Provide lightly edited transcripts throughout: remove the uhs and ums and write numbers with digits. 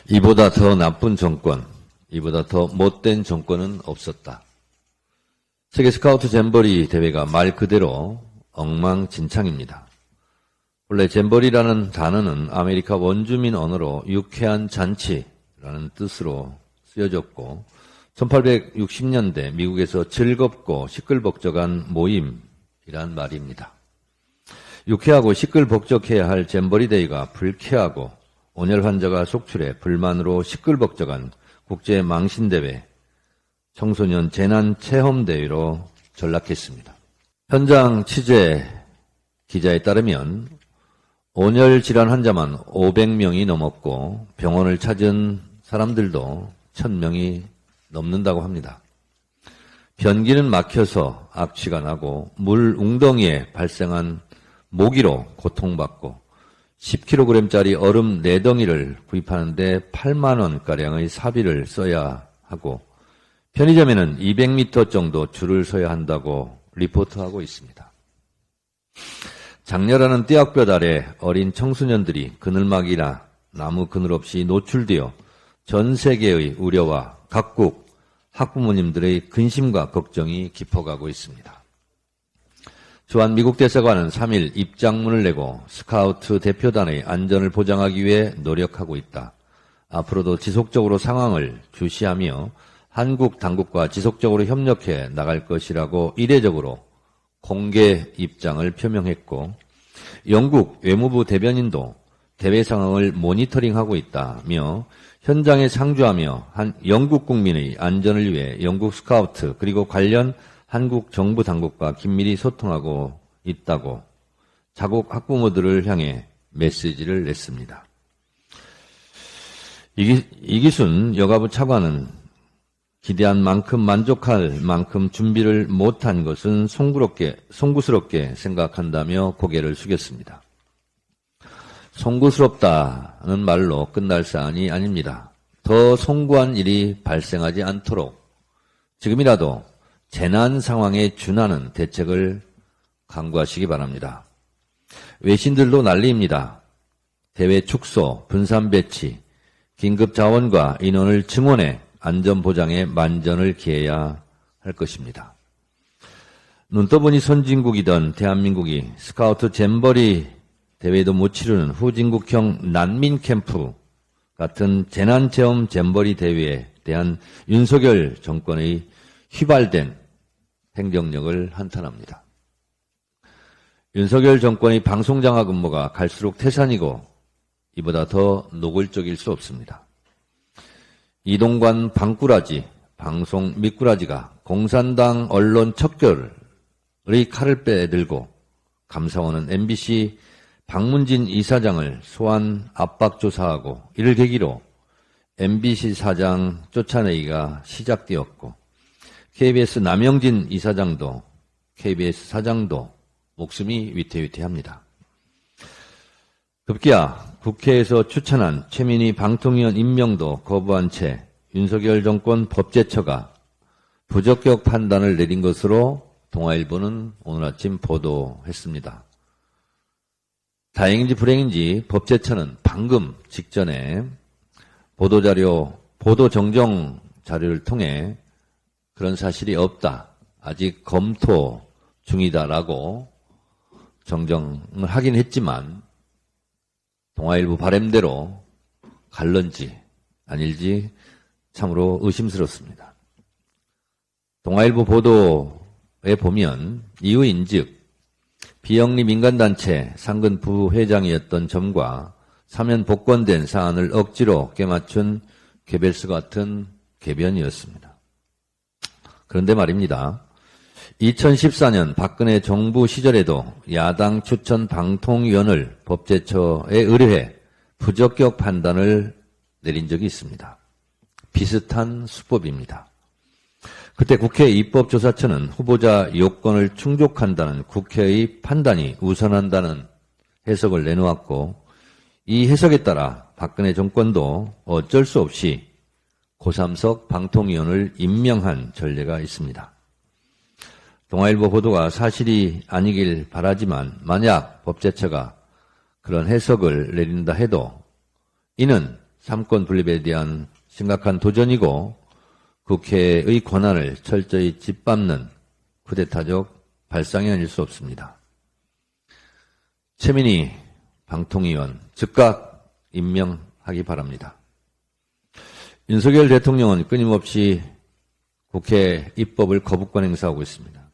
이보다 더 나쁜 정권, 이보다 더 못된 정권은 없었다. 세계 스카우트 잼버리 대회가 말 그대로 엉망진창입니다. 원래 잼버리라는 단어는 아메리카 원주민 언어로 유쾌한 잔치라는 뜻으로 쓰여졌고 1860년대 미국에서 즐겁고 시끌벅적한 모임이란 말입니다. 유쾌하고 시끌벅적해야 할 잼버리 대회가 불쾌하고 온열 환자가 속출해 불만으로 시끌벅적한 국제 망신대회, 청소년 재난체험대회로 전락했습니다. 현장 취재 기자에 따르면 온열 질환 환자만 500명이 넘었고 병원을 찾은 사람들도 1000명이 넘는다고 합니다. 변기는 막혀서 악취가 나고 물 웅덩이에 발생한 모기로 고통받고 10kg짜리 얼음 4덩이를 구입하는데 8만 원가량의 사비를 써야 하고 편의점에는 200m 정도 줄을 서야 한다고 리포트하고 있습니다. 장렬하는 띠약볕 아래 어린 청소년들이 그늘막이나 나무 그늘 없이 노출되어 전 세계의 우려와 각국 학부모님들의 근심과 걱정이 깊어가고 있습니다. 주한 미국 대사관은 3일 입장문을 내고 스카우트 대표단의 안전을 보장하기 위해 노력하고 있다. 앞으로도 지속적으로 상황을 주시하며 한국 당국과 지속적으로 협력해 나갈 것이라고 이례적으로 공개 입장을 표명했고 영국 외무부 대변인도 대회 상황을 모니터링하고 있다며 현장에 상주하며 영국 국민의 안전을 위해 영국 스카우트 그리고 관련 한국 정부 당국과 긴밀히 소통하고 있다고 자국 학부모들을 향해 메시지를 냈습니다. 이기순 여가부 차관은 기대한 만큼 만족할 만큼 준비를 못한 것은 송구스럽게 생각한다며 고개를 숙였습니다. 송구스럽다는 말로 끝날 사안이 아닙니다. 더 송구한 일이 발생하지 않도록 지금이라도 재난 상황에 준하는 대책을 강구하시기 바랍니다. 외신들도 난리입니다. 대회 축소, 분산 배치, 긴급 자원과 인원을 증원해 안전보장에 만전을 기해야 할 것입니다. 눈 떠보니 선진국이던 대한민국이 스카우트 잼버리 대회도 못 치르는 후진국형 난민 캠프 같은 재난체험 잼버리 대회에 대한 윤석열 정권의 휘발된 행정력을 한탄합니다. 윤석열 정권의 방송장악 음모가 갈수록 태산이고 이보다 더 노골적일 수 없습니다. 이동관 방꾸라지, 방송 미꾸라지가 공산당 언론 척결의 칼을 빼들고 감사원은 MBC 박문진 이사장을 소환 압박조사하고 이를 계기로 MBC 사장 쫓아내기가 시작되었고 KBS 남영진 이사장도 KBS 사장도 목숨이 위태위태합니다. 급기야 국회에서 추천한 최민희 방통위원 임명도 거부한 채 윤석열 정권 법제처가 부적격 판단을 내린 것으로 동아일보는 오늘 아침 보도했습니다. 다행인지 불행인지 법제처는 방금 직전에 보도 정정 자료를 통해 그런 사실이 없다. 아직 검토 중이다라고 정정을 하긴 했지만 동아일보 바람대로 갈런지 아닐지 참으로 의심스럽습니다. 동아일보 보도에 보면 이유인즉 비영리 민간단체 상근 부회장이었던 점과 사면 복권된 사안을 억지로 꿰맞춘 개벨스 같은 개변이었습니다. 그런데 말입니다. 2014년 박근혜 정부 시절에도 야당 추천 방통위원을 법제처에 의뢰해 부적격 판단을 내린 적이 있습니다. 비슷한 수법입니다. 그때 국회 입법조사처는 후보자 요건을 충족한다는 국회의 판단이 우선한다는 해석을 내놓았고 이 해석에 따라 박근혜 정권도 어쩔 수 없이 고삼석 방통위원을 임명한 전례가 있습니다. 동아일보 보도가 사실이 아니길 바라지만 만약 법제처가 그런 해석을 내린다 해도 이는 삼권 분립에 대한 심각한 도전이고 국회의 권한을 철저히 짓밟는 쿠데타적 발상이 아닐 수 없습니다. 최민희 방통위원 즉각 임명하기 바랍니다. 윤석열 대통령은 끊임없이 국회 입법을 거부권 행사하고 있습니다.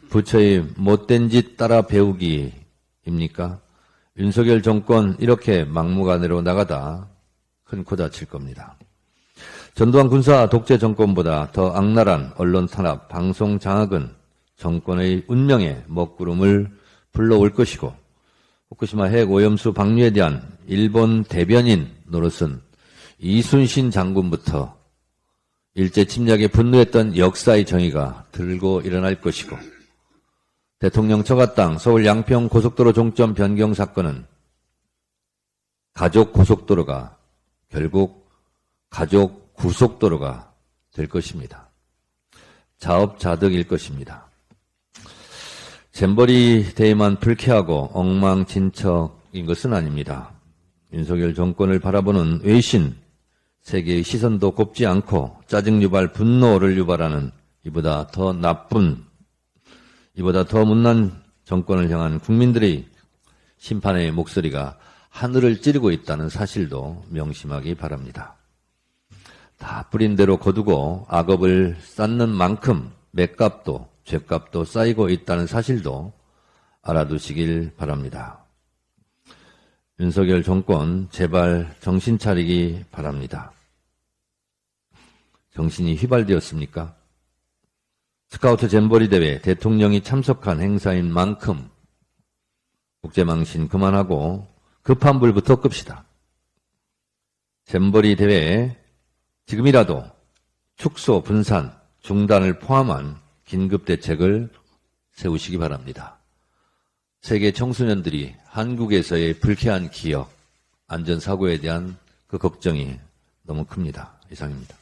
부처의 못된 짓 따라 배우기입니까? 윤석열 정권 이렇게 막무가내로 나가다 큰 코 다칠 겁니다. 전두환 군사 독재 정권보다 더 악랄한 언론 탄압, 방송 장악은 정권의 운명에 먹구름을 불러올 것이고 후쿠시마 핵 오염수 방류에 대한 일본 대변인 노릇은 이순신 장군부터 일제 침략에 분노했던 역사의 정의가 들고 일어날 것이고 대통령 처가 땅 서울 양평 고속도로 종점 변경 사건은 가족 고속도로가 결국 가족 구속도로가 될 것입니다. 자업자득일 것입니다. 잼버리 대회만 불쾌하고 엉망진척인 것은 아닙니다. 윤석열 정권을 바라보는 외신, 세계의 시선도 곱지 않고 짜증 유발, 분노를 유발하는 이보다 더 나쁜, 이보다 더 못난 정권을 향한 국민들의 심판의 목소리가 하늘을 찌르고 있다는 사실도 명심하기 바랍니다. 다 뿌린 대로 거두고 악업을 쌓는 만큼 맷값도 죗값도 쌓이고 있다는 사실도 알아두시길 바랍니다. 윤석열 정권 제발 정신 차리기 바랍니다. 정신이 휘발되었습니까? 스카우트 잼버리 대회 대통령이 참석한 행사인 만큼 국제망신 그만하고 급한 불부터 끕시다. 잼버리 대회에 지금이라도 축소, 분산, 중단을 포함한 긴급 대책을 세우시기 바랍니다. 세계 청소년들이 한국에서의 불쾌한 기억, 안전사고에 대한 그 걱정이 너무 큽니다. 이상입니다.